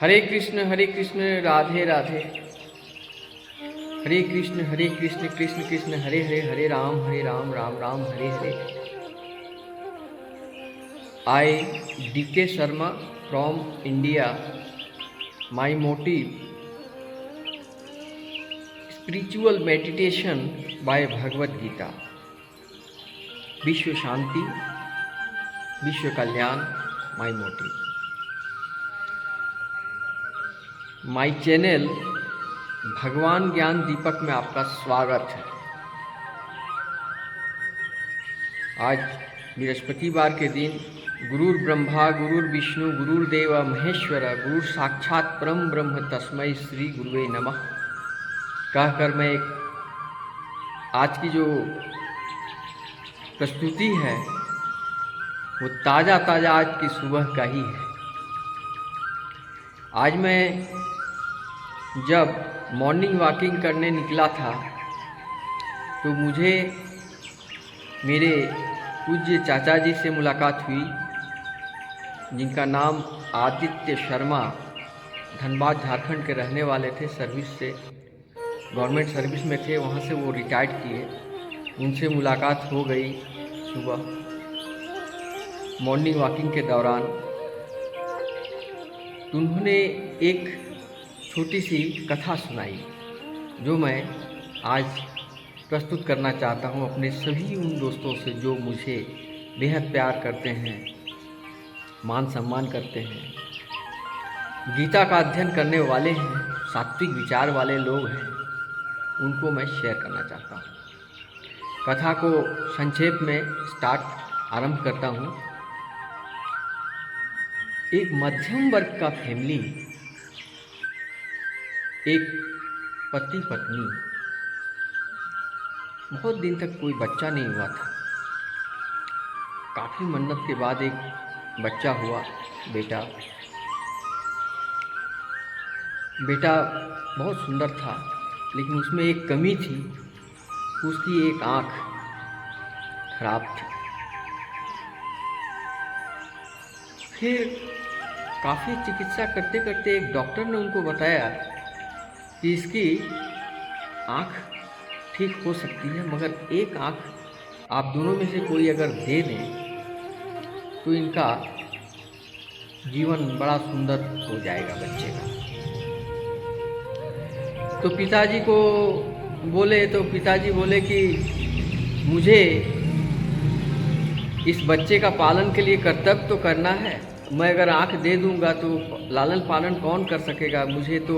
Hare Krishna Radhe Radhe. Hare Krishna Krishna Krishna Hare Hare, Hare Ram Ram Ram Hare Hare. I, DK Sharma from India. My motive, spiritual meditation by Bhagavad Gita. विश्व शांति, विश्व कल्याण, my motive. My channel भगवान ज्ञान दीपक में आपका स्वागत है। आज बृहस्पतिवार के दिन गुरुर ब्रह्मा गुरुर विष्णु गुरुर्देव महेश्वर गुरु साक्षात परम ब्रह्म तस्मै श्री गुरुवे नमः कहकर मैं आज की जो प्रस्तुति है वो ताज़ा आज की सुबह का ही है। आज मैं जब मॉर्निंग वॉकिंग करने निकला था तो मुझे मेरे पूज्य चाचा जी से मुलाकात हुई, जिनका नाम आदित्य शर्मा, धनबाद झारखंड के रहने वाले थे। सर्विस से, गवर्नमेंट सर्विस में थे, वहाँ से वो रिटायर्ड किए। उनसे मुलाकात हो गई सुबह मॉर्निंग वॉकिंग के दौरान। उन्होंने एक छोटी सी कथा सुनाई जो मैं आज प्रस्तुत करना चाहता हूँ अपने सभी उन दोस्तों से जो मुझे बेहद प्यार करते हैं, मान सम्मान करते हैं, गीता का अध्ययन करने वाले हैं, सात्विक विचार वाले लोग हैं। उनको मैं शेयर करना चाहता हूँ। कथा को संक्षेप में आरंभ करता हूँ। एक मध्यम वर्ग का फैमिली, एक पति पत्नी, बहुत दिन तक कोई बच्चा नहीं हुआ था। काफ़ी मन्नत के बाद एक बच्चा हुआ, बेटा बहुत सुंदर था, लेकिन उसमें एक कमी थी, उसकी एक आँख खराब थी। फिर काफ़ी चिकित्सा करते करते एक डॉक्टर ने उनको बताया कि इसकी आँख ठीक हो सकती है, मगर एक आँख आप दोनों में से कोई अगर दे दें तो इनका जीवन बड़ा सुंदर हो जाएगा बच्चे का। तो पिताजी बोले कि मुझे इस बच्चे का पालन के लिए कर्तव्य तो करना है। मैं अगर आँख दे दूंगा तो लालन पालन कौन कर सकेगा? मुझे तो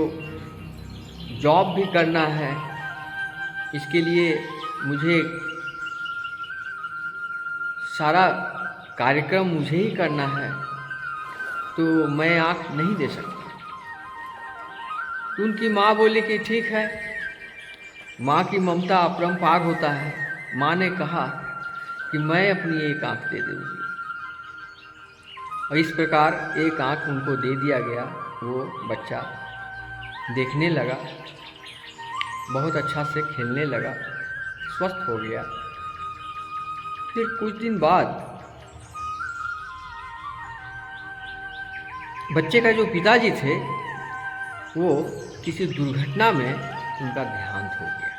जॉब भी करना है, इसके लिए मुझे सारा कार्यक्रम मुझे ही करना है, तो मैं आँख नहीं दे सकता। तो उनकी माँ बोली कि ठीक है। माँ की ममता अपरंपार होता है। माँ ने कहा कि मैं अपनी एक आँख दे दूँगी, और इस प्रकार एक आँख उनको दे दिया गया। वो बच्चा देखने लगा, बहुत अच्छा से खेलने लगा, स्वस्थ हो गया। फिर कुछ दिन बाद बच्चे का जो पिताजी थे वो किसी दुर्घटना में उनका देहांत हो गया।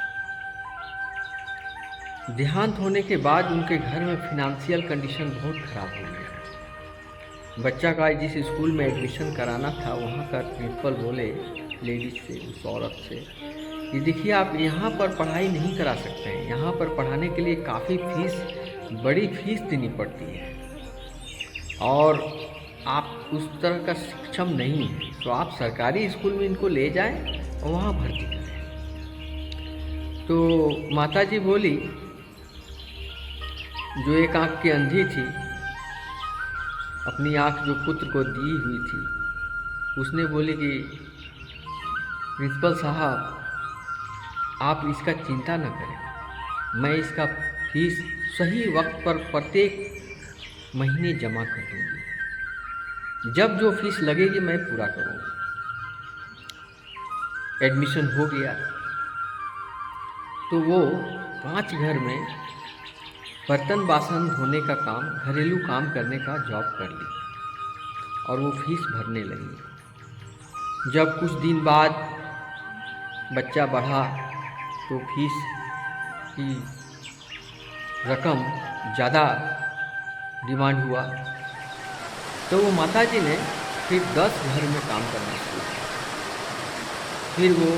देहांत होने के बाद उनके घर में फिनेंशियल कंडीशन बहुत ख़राब हो गया। बच्चा का जिस स्कूल में एडमिशन कराना था, वहाँ का प्रिंसिपल बोले लेडीज से, उस औरत से, कि देखिए आप यहाँ पर पढ़ाई नहीं करा सकते हैं, यहाँ पर पढ़ाने के लिए काफ़ी बड़ी फीस देनी पड़ती है, और आप उस तरह का सक्षम नहीं हैं, तो आप सरकारी स्कूल में इनको ले जाएं और वहाँ भर्ती करें। तो माताजी बोली, जो एक आँख की अंधी थी, अपनी आँख जो पुत्र को दी हुई थी, उसने बोली कि प्रिंसिपल साहब आप इसका चिंता न करें, मैं इसका फीस सही वक्त पर प्रत्येक महीने जमा कर दूँगी, जब जो फीस लगेगी मैं पूरा करूँगी। एडमिशन हो गया तो वो 5 घर में बर्तन बासन धोने का काम, घरेलू काम करने का जॉब कर ली, और वो फीस भरने लगी। जब कुछ दिन बाद बच्चा बढ़ा तो फीस की रकम ज़्यादा डिमांड हुआ, तो वो माताजी ने फिर 10 घर में काम करना शुरू किया। फिर वो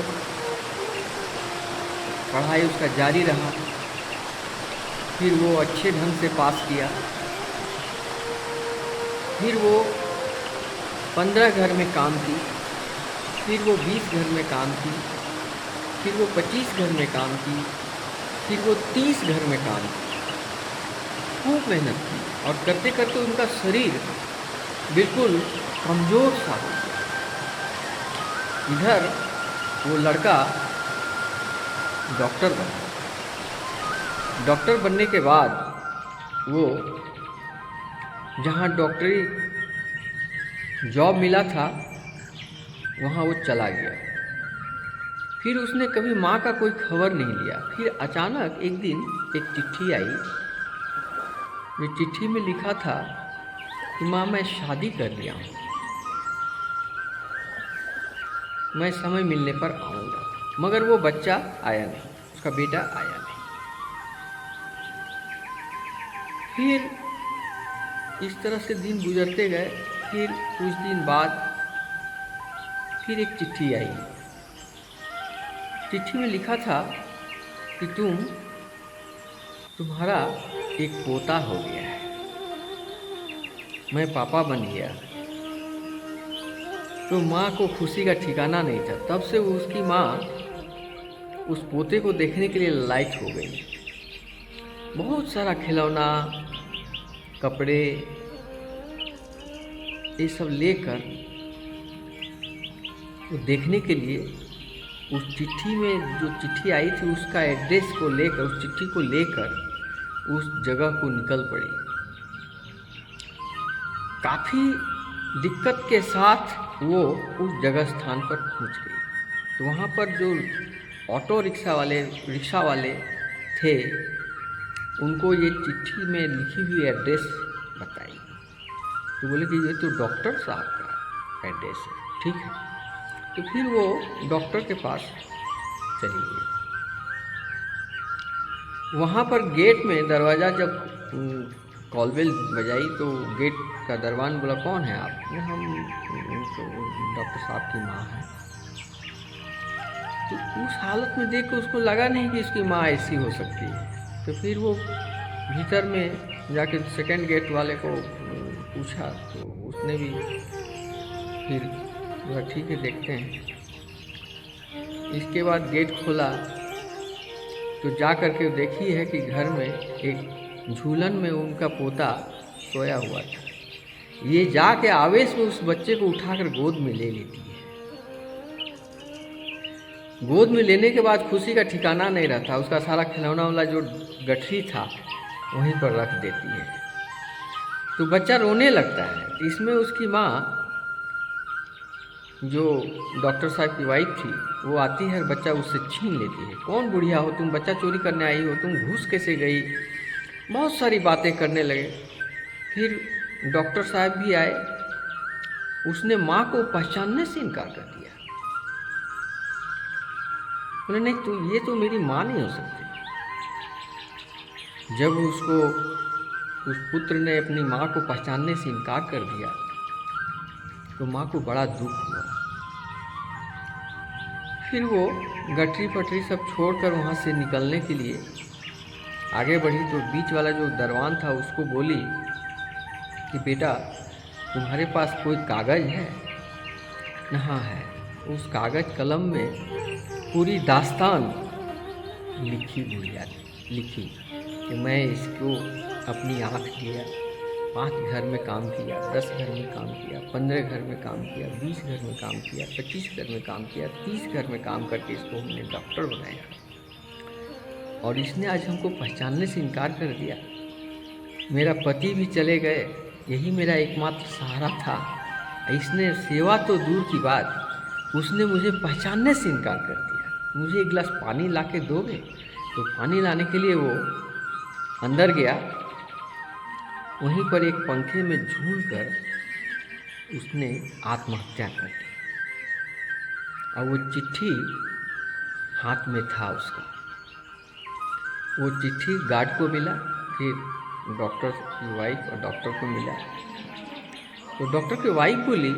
पढ़ाई उसका जारी रहा। फिर वो अच्छे ढंग से पास किया। फिर वो 15 घर में काम की। फिर वो 20 घर में काम की। फिर वो 25 घर में काम की। फिर वो 30 घर में काम की। खूब मेहनत की और करते करते उनका शरीर बिल्कुल कमज़ोर सा हो गया। इधर वो लड़का डॉक्टर बना। डॉक्टर बनने के बाद वो जहाँ डॉक्टरी जॉब मिला था वहाँ वो चला गया। फिर उसने कभी माँ का कोई खबर नहीं लिया। फिर अचानक एक दिन एक चिट्ठी आई। ये चिट्ठी में लिखा था कि माँ मैं शादी कर लिया हूँ, मैं समय मिलने पर आऊँगा। मगर वो बच्चा आया नहीं, उसका बेटा आया नहीं। फिर इस तरह से दिन गुजरते गए। फिर कुछ दिन बाद फिर एक चिट्ठी आई। चिट्ठी में लिखा था कि तुम्हारा एक पोता हो गया है, मैं पापा बन गया। तो माँ को खुशी का ठिकाना नहीं था। तब से वो उसकी माँ उस पोते को देखने के लिए लायक हो गई। बहुत सारा खिलौना, कपड़े, ये सब लेकर वो देखने के लिए उस चिट्ठी में जो चिट्ठी आई थी उसका एड्रेस को लेकर, उस चिट्ठी को लेकर उस जगह को निकल पड़ी। काफ़ी दिक्कत के साथ वो उस जगह स्थान पर पहुंच गई। तो वहाँ पर जो ऑटो रिक्शा वाले थे उनको ये चिट्ठी में लिखी हुई एड्रेस बताई। तो बोले कि ये तो डॉक्टर साहब का एड्रेस है, ठीक है। तो फिर वो डॉक्टर के पास चली गई। वहाँ पर गेट में दरवाज़ा जब कॉलबेल बजाई तो गेट का दरवान बोला कौन है आप? हम तो डॉक्टर साहब की माँ हैं। तो उस हालत में देख कर उसको लगा नहीं कि उसकी माँ ऐसी हो सकती है। तो फिर वो भीतर में जाके सेकंड गेट वाले को पूछा तो उसने भी फिर बोला ठीक है देखते हैं। इसके बाद गेट खोला तो जा कर के देखी है कि घर में एक झूलन में उनका पोता सोया हुआ था। ये जाके आवेश में उस बच्चे को उठाकर गोद में ले लेती है। गोद में लेने के बाद खुशी का ठिकाना नहीं रहता। उसका सारा खिलौना वाला जो गठरी था वहीं पर रख देती है। तो बच्चा रोने लगता है। इसमें उसकी माँ जो डॉक्टर साहब की वाइफ थी वो आती है और बच्चा उससे छीन लेती है। कौन बुढ़िया हो तुम, बच्चा चोरी करने आई हो, तुम घुस कैसे गई? बहुत सारी बातें करने लगे। फिर डॉक्टर साहब भी आए। उसने माँ को पहचानने से इनकार कर दिया। बोले नहीं तो ये तो मेरी माँ नहीं हो सकती। जब उस पुत्र ने अपनी माँ को पहचानने से इनकार कर दिया तो माँ को बड़ा दुख हुआ। फिर वो गठरी पटरी सब छोड़कर वहाँ से निकलने के लिए आगे बढ़ी तो बीच वाला जो दरवान था उसको बोली कि बेटा तुम्हारे पास कोई कागज़ है? हाँ है। उस कागज़ कलम में पूरी दास्तान लिखी कि मैं इसको अपनी आँख लिया, 5 घर में काम किया, 10 घर में काम किया, 15 घर में काम किया, 20 घर में काम किया, 25 घर में काम किया, 30 घर में काम करके इसको हमने डॉक्टर बनाया और इसने आज हमको पहचानने से इनकार कर दिया। मेरा पति भी चले गए, यही मेरा एकमात्र सहारा था। इसने सेवा तो दूर की बात, उसने मुझे पहचानने से इनकार कर दिया। मुझे एक गिलास पानी ला के दोगे? तो पानी लाने के लिए वो अंदर गया। वहीं पर एक पंखे में झूलकर उसने आत्महत्या कर ली। और वो चिट्ठी हाथ में था उसका। वो चिट्ठी गार्ड को मिला, फिर डॉक्टर की वाइफ और डॉक्टर को मिला। तो डॉक्टर की वाइफ बोली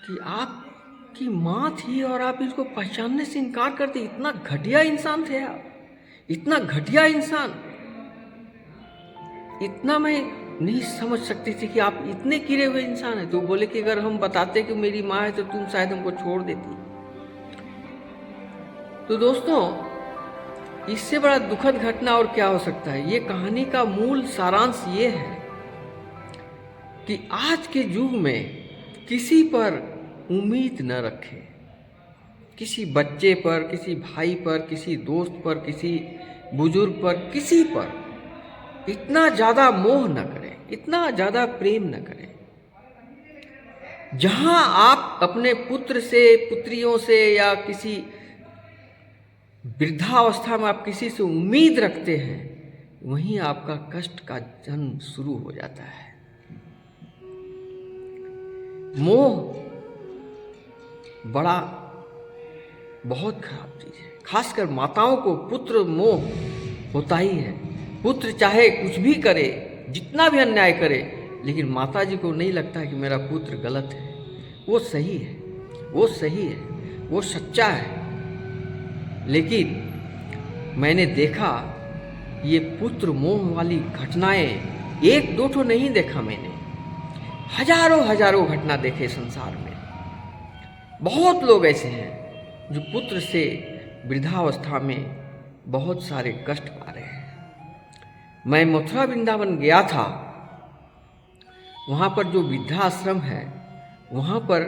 कि आपकी माँ थी और आप इसको पहचानने से इनकार करते, इतना घटिया इंसान थे आप, इतना घटिया इंसान, इतना मैं नहीं समझ सकती थी कि आप इतने गिरे हुए इंसान हैं। तो बोले कि अगर हम बताते कि मेरी माँ है तो तुम शायद हमको छोड़ देती। तो दोस्तों, इससे बड़ा दुखद घटना और क्या हो सकता है। ये कहानी का मूल सारांश ये है कि आज के युग में किसी पर उम्मीद न रखें, किसी बच्चे पर, किसी भाई पर, किसी दोस्त पर, किसी बुजुर्ग पर, किसी पर इतना ज़्यादा मोह न करें, इतना ज़्यादा प्रेम न करें। जहां आप अपने पुत्र से, पुत्रियों से या किसी वृद्धावस्था में आप किसी से उम्मीद रखते हैं, वहीं आपका कष्ट का जन्म शुरू हो जाता है। मोह बड़ा बहुत खराब चीज़ है। खासकर माताओं को पुत्र मोह होता ही है। पुत्र चाहे कुछ भी करे, जितना भी अन्याय करे, लेकिन माता जी को नहीं लगता कि मेरा पुत्र गलत है, वो सही है, वो सही है, वो सच्चा है। लेकिन मैंने देखा ये पुत्र मोह वाली घटनाएं, एक दो तो नहीं देखा मैंने, हजारों हजारों घटना देखे संसार में। बहुत लोग ऐसे हैं जो पुत्र से वृद्धावस्था में बहुत सारे कष्ट पा रहे हैं। मैं मथुरा वृंदावन गया था, वहाँ पर जो वृद्धाश्रम है, वहाँ पर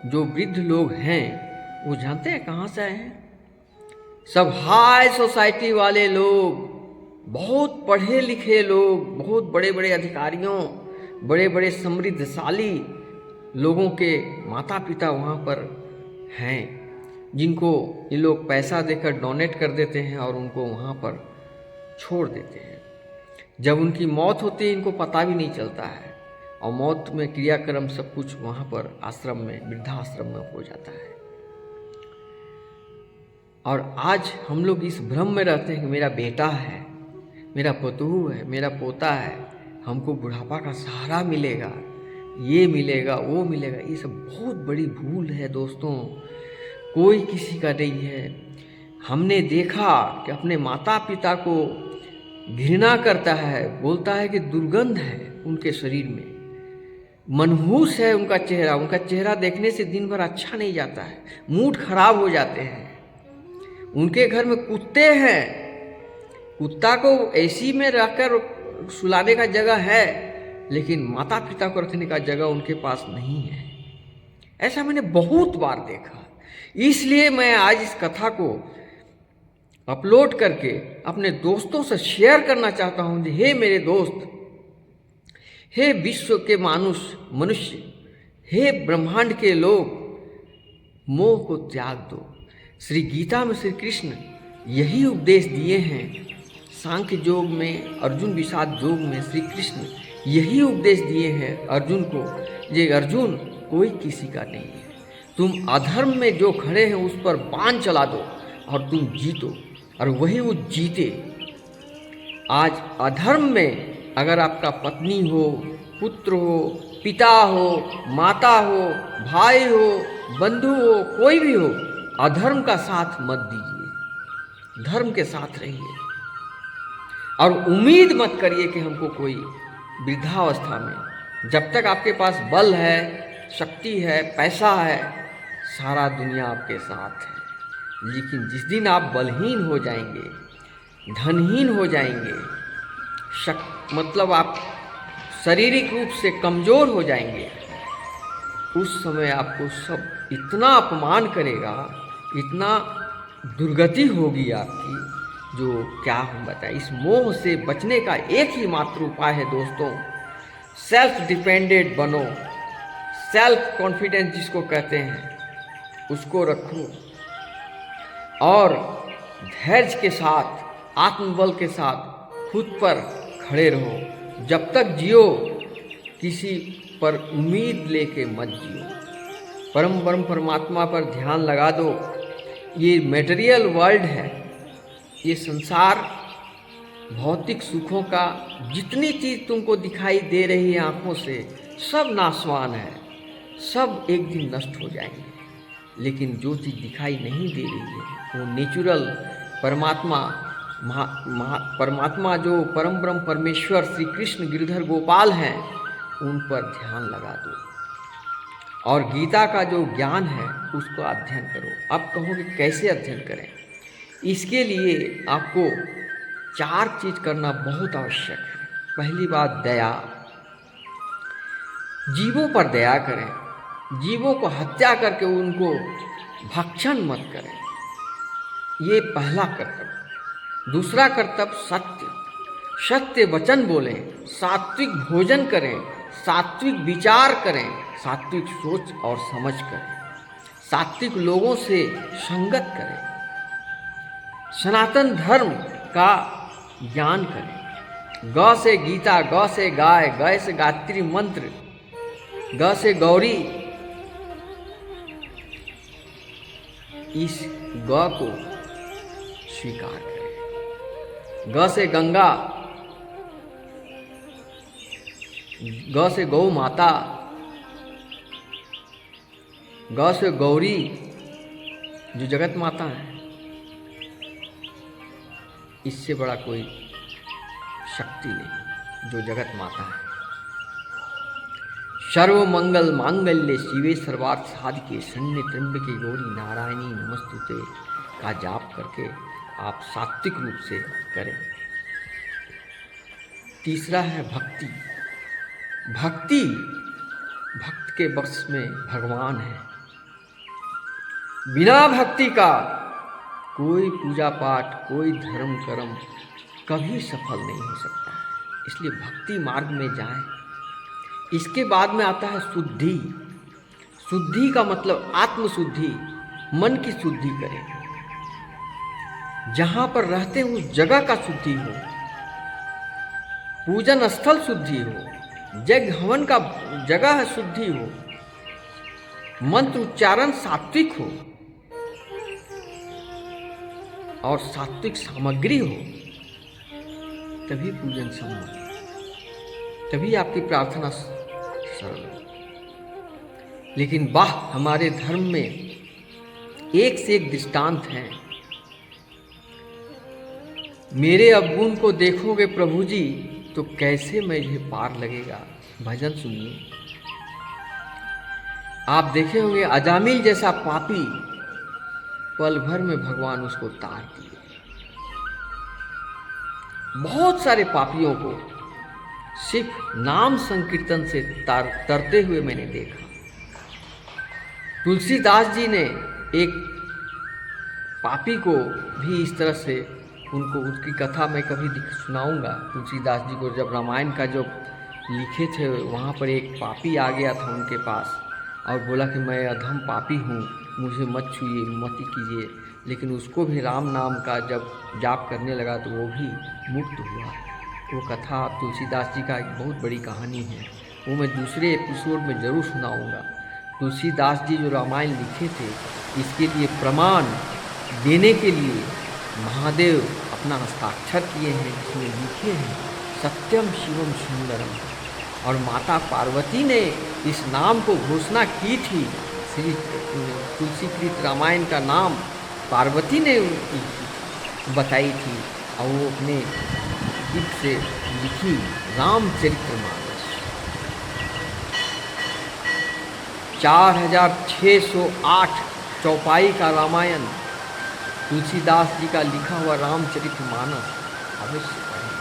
जो वृद्ध लोग हैं, वो जानते हैं कहाँ से आए हैं? सब हाई सोसाइटी वाले लोग, बहुत पढ़े लिखे लोग, बहुत बड़े बड़े अधिकारियों, बड़े बड़े समृद्धशाली लोगों के माता पिता वहाँ पर हैं, जिनको ये लोग पैसा देकर डोनेट कर देते हैं और उनको वहाँ पर छोड़ देते हैं। जब उनकी मौत होती है, इनको पता भी नहीं चलता है, और मौत में क्रियाक्रम सब कुछ वहाँ पर आश्रम में, वृद्धाश्रम में हो जाता है। और आज हम लोग इस भ्रम में रहते हैं कि मेरा बेटा है, मेरा पतोहू है, मेरा पोता है, हमको बुढ़ापा का सहारा मिलेगा, ये मिलेगा, वो मिलेगा। ये सब बहुत बड़ी भूल है दोस्तों, कोई किसी का नहीं है। हमने देखा कि अपने माता पिता को घृणा करता है, बोलता है कि दुर्गंध है उनके शरीर में, मनहूस है उनका चेहरा देखने से दिन भर अच्छा नहीं जाता है, मूड खराब हो जाते हैं। उनके घर में कुत्ते हैं, कुत्ता को एसी में रखकर सुलाने का जगह है, लेकिन माता पिता को रखने का जगह उनके पास नहीं है। ऐसा मैंने बहुत बार देखा। इसलिए मैं आज इस कथा को अपलोड करके अपने दोस्तों से शेयर करना चाहता हूँ। हे मेरे दोस्त, हे विश्व के मनुष्य, हे ब्रह्मांड के लोग, मोह को त्याग दो। श्री गीता में श्री कृष्ण यही उपदेश दिए हैं। सांख्य योग में, अर्जुन विषाद योग में श्री कृष्ण यही उपदेश दिए हैं अर्जुन को, जे अर्जुन कोई किसी का नहीं है। तुम अधर्म में जो खड़े हैं उस पर बाण चला दो और तुम जीतो, और वही वो जीते। आज अधर्म में अगर आपका पत्नी हो, पुत्र हो, पिता हो, माता हो, भाई हो, बंधु हो, कोई भी हो, अधर्म का साथ मत दीजिए, धर्म के साथ रहिए। और उम्मीद मत करिए कि हमको कोई वृद्धावस्था में, जब तक आपके पास बल है, शक्ति है, पैसा है, सारा दुनिया आपके साथ है। लेकिन जिस दिन आप बलहीन हो जाएंगे, धनहीन हो जाएंगे, मतलब आप शारीरिक रूप से कमज़ोर हो जाएंगे, उस समय आपको सब इतना अपमान करेगा, इतना दुर्गति होगी आपकी, जो क्या हम बताएं। इस मोह से बचने का एक ही मात्र उपाय है दोस्तों, सेल्फ डिपेंडेंट बनो। सेल्फ कॉन्फिडेंस जिसको कहते हैं, उसको रखो और धैर्य के साथ, आत्मबल के साथ खुद पर खड़े रहो। जब तक जियो, किसी पर उम्मीद लेके मत जियो। परम परमात्मा पर ध्यान लगा दो। ये मटेरियल वर्ल्ड है, ये संसार भौतिक सुखों का जितनी चीज़ तुमको दिखाई दे रही है आँखों से, सब नाशवान है, सब एक दिन नष्ट हो जाएंगे। लेकिन जो चीज़ दिखाई नहीं दे रही है वो नेचुरल परमात्मा जो परम ब्रह्म परमेश्वर श्री कृष्ण गिरधर गोपाल हैं, उन पर ध्यान लगा दो और गीता का जो ज्ञान है उसको अध्ययन करो। अब कहोगे कैसे अध्ययन करें? इसके लिए आपको 4 चीज़ करना बहुत आवश्यक है। पहली बात, दया। जीवों पर दया करें, जीवों को हत्या करके उनको भक्षण मत करें, ये पहला कर्तव्य। दूसरा कर्तव्य, सत्य, सत्य वचन बोलें, सात्विक भोजन करें, सात्विक विचार करें, सात्विक सोच और समझ करें, सात्विक लोगों से संगत करें, सनातन धर्म का ज्ञान करें। ग से गीता, ग से गाय, ग से गायत्री मंत्र, ग से गौरी, इस ग को स्वीकार करें। ग से गंगा, ग से गौ माता, ग से गौरी जो जगत माता है, इससे बड़ा कोई शक्ति नहीं जो जगत माता है। सर्व मंगल मांगल्य शिवे सर्वार्थ साधिके शरण्ये त्र्यंबके गौरी नारायणी नमस्तुते का जाप करके आप सात्विक रूप से करें। तीसरा है भक्ति। भक्ति, भक्त के बक्स में भगवान है। बिना भक्ति का कोई पूजा पाठ, कोई धर्म कर्म कभी सफल नहीं हो सकता है। इसलिए भक्ति मार्ग में जाएं। इसके बाद में आता है शुद्धि। शुद्धि का मतलब आत्मशुद्धि, मन की शुद्धि करें। जहाँ पर रहते हैं उस जगह का शुद्धि हो, पूजन स्थल शुद्धि हो, यज्ञ हवन का जगह शुद्धि हो, मंत्र उच्चारण सात्विक हो और सात्विक सामग्री हो, तभी पूजन संभव, तभी आपकी प्रार्थना सरल। लेकिन वाह, हमारे धर्म में एक से एक दृष्टांत हैं। मेरे अवगुण को देखोगे प्रभु जी तो कैसे मुझे पार लगेगा। भजन सुनिए, आप देखे होंगे अजामिल जैसा पापी, पल भर में भगवान उसको तार दिए। बहुत सारे पापियों को सिर्फ नाम संकीर्तन से तरते हुए मैंने देखा। तुलसीदास जी ने एक पापी को भी इस तरह से, उनको उसकी कथा मैं कभी सुनाऊंगा। तुलसीदास जी को जब रामायण का जो लिखे थे, वहाँ पर एक पापी आ गया था उनके पास और बोला कि मैं अधम पापी हूँ, मुझे मत छूइए, मत कीजिए। लेकिन उसको भी राम नाम का जब जाप करने लगा तो वो भी मुक्त हुआ। वो कथा तुलसीदास जी का एक बहुत बड़ी कहानी है, वो मैं दूसरे एपिसोड में ज़रूर सुनाऊंगा। तुलसीदास जी जो रामायण लिखे थे, इसके लिए प्रमाण देने के लिए महादेव अपना हस्ताक्षर किए हैं, इसमें लिखे हैं सत्यम शिवम सुंदरम। और माता पार्वती ने इस नाम को घोषणा की थी। श्री तुलसीकृत रामायण का नाम पार्वती ने बताई थी और वो अपने गीत से लिखी रामचरितमानस। 4608 चौपाई का रामायण, तुलसीदास जी का लिखा हुआ रामचरितमानस अवश्य पढ़ें।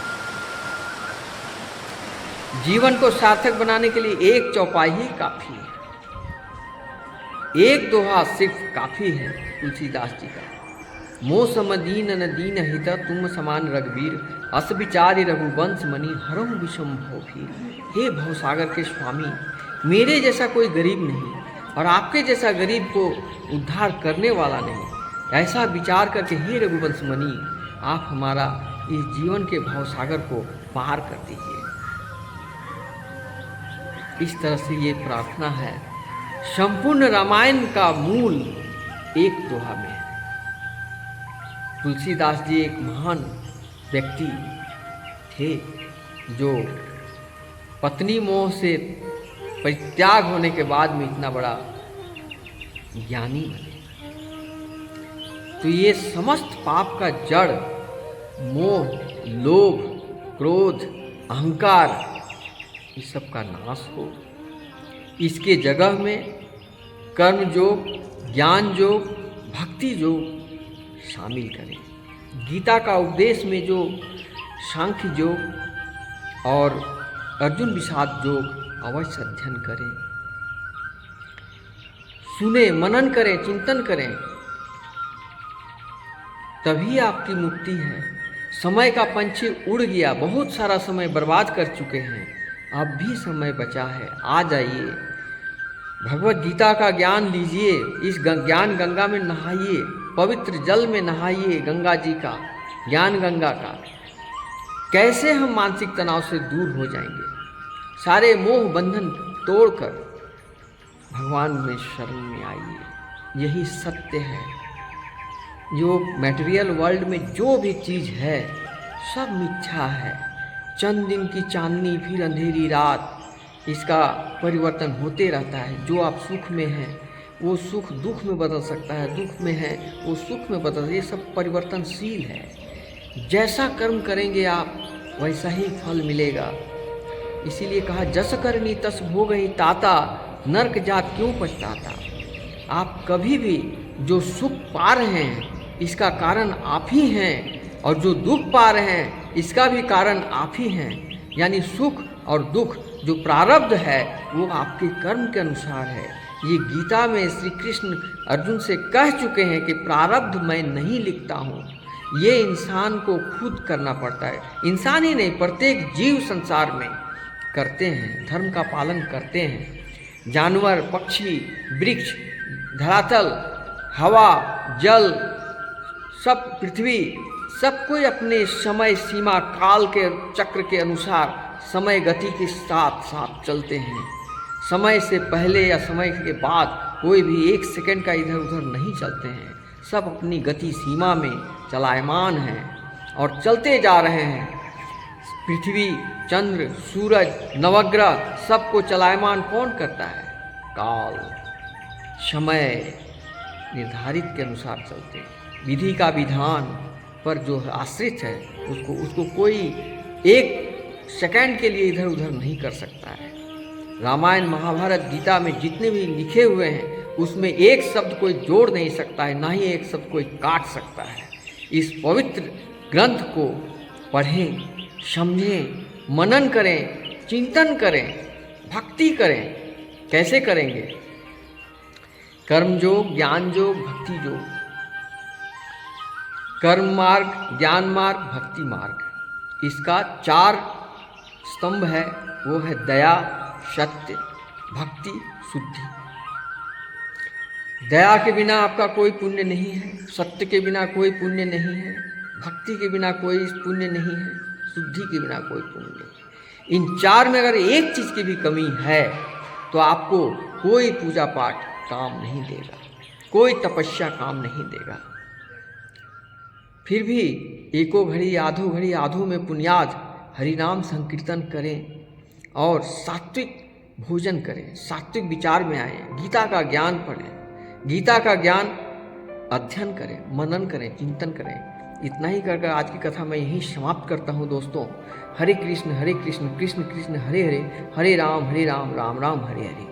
जीवन को सार्थक बनाने के लिए एक चौपाई ही काफी है, एक दोहा सिर्फ काफी है तुलसीदास जी का। मोह समदीन न दीन हित तुम समान रघुवीर, अस विचारि रघुवंश मणि हरहु विषम भव भीर। हे भवसागर के स्वामी, मेरे जैसा कोई गरीब नहीं और आपके जैसा गरीब को उद्धार करने वाला नहीं। ऐसा विचार करके हे रघुवंश मणि, आप हमारा इस जीवन के भवसागर को पार कर दीजिए। इस तरह से ये प्रार्थना है संपूर्ण रामायण का मूल एक दोहा में है। तुलसीदास जी एक महान व्यक्ति थे जो पत्नी मोह से परित्याग होने के बाद में इतना बड़ा ज्ञानी बने। तो ये समस्त पाप का जड़ मोह, लोभ, क्रोध, अहंकार, इस सब का नाश हो। इसके जगह में कर्म योग, ज्ञान योग, भक्ति योग शामिल करें। गीता का उपदेश में जो सांख्य योग और अर्जुन विषाद योग अवश्य अध्ययन करें, सुने, मनन करें, चिंतन करें, तभी आपकी मुक्ति है। समय का पंछी उड़ गया, बहुत सारा समय बर्बाद कर चुके हैं, अब भी समय बचा है। आ जाइए, भगवत गीता का ज्ञान लीजिए, इस ज्ञान गंगा में नहाइए, पवित्र जल में नहाइए, गंगा जी का, ज्ञान गंगा का। कैसे हम मानसिक तनाव से दूर हो जाएंगे? सारे मोह बंधन तोड़कर भगवान में शरण में आइए। यही सत्य है। जो मटेरियल वर्ल्ड में जो भी चीज़ है सब मिथ्या है। चंद दिन की चांदनी, फिर अंधेरी रात, इसका परिवर्तन होते रहता है। जो आप सुख में हैं वो सुख दुख में बदल सकता है, दुख में है वो सुख में बदल, ये सब परिवर्तनशील है। जैसा कर्म करेंगे आप वैसा ही फल मिलेगा। इसीलिए कहा जस करनी तस भोगहि ताता, नरक जात क्यों पछताता। आप कभी भी जो सुख पा रहे हैं इसका कारण आप ही हैं, और जो दुख पा रहे हैं इसका भी कारण आप ही हैं। यानी सुख और दुख जो प्रारब्ध है वो आपके कर्म के अनुसार है। ये गीता में श्री कृष्ण अर्जुन से कह चुके हैं कि प्रारब्ध मैं नहीं लिखता हूँ, ये इंसान को खुद करना पड़ता है। इंसान ही नहीं, प्रत्येक जीव संसार में करते हैं, धर्म का पालन करते हैं। जानवर, पक्षी, वृक्ष, धरातल, हवा, जल, सब पृथ्वी, सब कोई अपने समय सीमा काल के चक्र के अनुसार समय गति के साथ साथ चलते हैं। समय से पहले या समय के बाद कोई भी एक सेकंड का इधर उधर नहीं चलते हैं। सब अपनी गति सीमा में चलायमान हैं और चलते जा रहे हैं। पृथ्वी, चंद्र, सूरज, नवग्रह सबको चलायमान कौन करता है? काल, समय निर्धारित के अनुसार चलते हैं। विधि का विधान पर जो आश्रित है उसको कोई एक सेकंड के लिए इधर उधर नहीं कर सकता है। रामायण, महाभारत, गीता में जितने भी लिखे हुए हैं उसमें एक शब्द कोई जोड़ नहीं सकता है, ना ही एक शब्द कोई काट सकता है। इस पवित्र ग्रंथ को पढ़ें, समझें, मनन करें, चिंतन करें, भक्ति करें। कैसे करेंगे? कर्म योग, ज्ञान योग, भक्ति योग। कर्म मार्ग, ज्ञान मार्ग, भक्ति मार्ग, इसका 4 स्तंभ है। वो है दया, सत्य, भक्ति, शुद्धि। दया के बिना आपका कोई पुण्य नहीं है, सत्य के बिना कोई पुण्य नहीं है, भक्ति के बिना कोई पुण्य नहीं है, शुद्धि के बिना कोई पुण्य नहीं। इन 4 में अगर एक चीज़ की भी कमी है तो आपको कोई पूजा पाठ काम नहीं देगा, कोई तपस्या काम नहीं देगा। फिर भी एको घड़ी, आधो घड़ी, आधो में पुण्याद हरिनाम संकीर्तन करें और सात्विक भोजन करें, सात्विक विचार में आएँ, गीता का ज्ञान पढ़ें, गीता का ज्ञान अध्ययन करें, मनन करें, चिंतन करें। इतना ही करके आज की कथा मैं यहीं समाप्त करता हूँ दोस्तों। हरे कृष्ण कृष्ण कृष्ण हरे हरे, हरे राम राम राम हरे हरे।